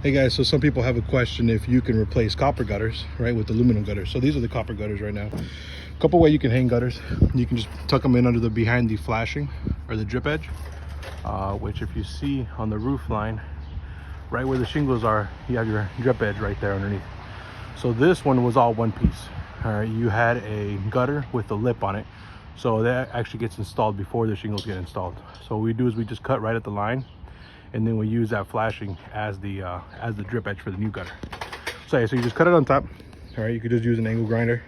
Hey guys, so some people have a question if you can replace copper gutters, right, with aluminum gutters. So these are the copper gutters right now. A couple ways you can hang gutters. You can just tuck them in under the behind the flashing or the drip edge, which if you see on the roof line, right where the shingles are, you have your drip edge right there underneath. So this one was all one piece. All right, you had a gutter with a lip on it. So that actually gets installed before the shingles get installed. So what we do is we just cut right at the line, and then we use that flashing as the drip edge for the new gutter. So yeah, so you just cut it on top. All right, you could just use an angle grinder.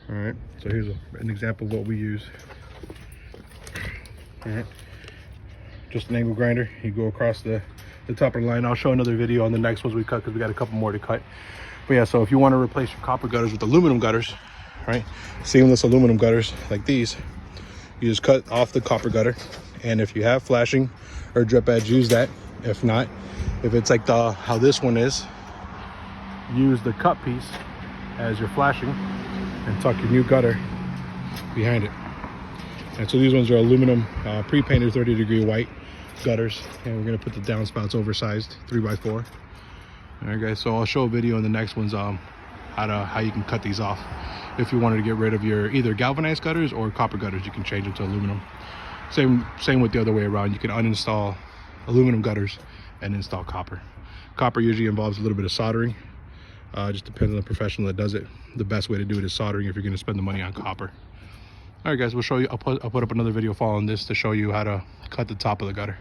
All right, so here's an example of what we use. All right, just an angle grinder. You go across the top of the line. I'll show another video on the next ones we cut because we got a couple more to cut. But yeah, so if you want to replace your copper gutters with aluminum gutters, right, seamless aluminum gutters like these, you just cut off the copper gutter, and if you have flashing or drip edge, use that. If not, if it's like how this one is, use the cut piece as your flashing and tuck your new gutter behind it. And so these ones are aluminum pre-painted 30-degree white gutters, and we're going to put the downspouts oversized 3x4. All right guys, so I'll show a video in the next ones how you can cut these off. If you wanted to get rid of your either galvanized gutters or copper gutters, you can change them to aluminum. Same with the other way around. You can uninstall aluminum gutters and install copper. Copper usually involves a little bit of soldering. Just depends on the professional that does it. The best way to do it is soldering if you're going to spend the money on copper. All right guys, we'll show you. I'll put up another video following this to show you how to cut the top of the gutter.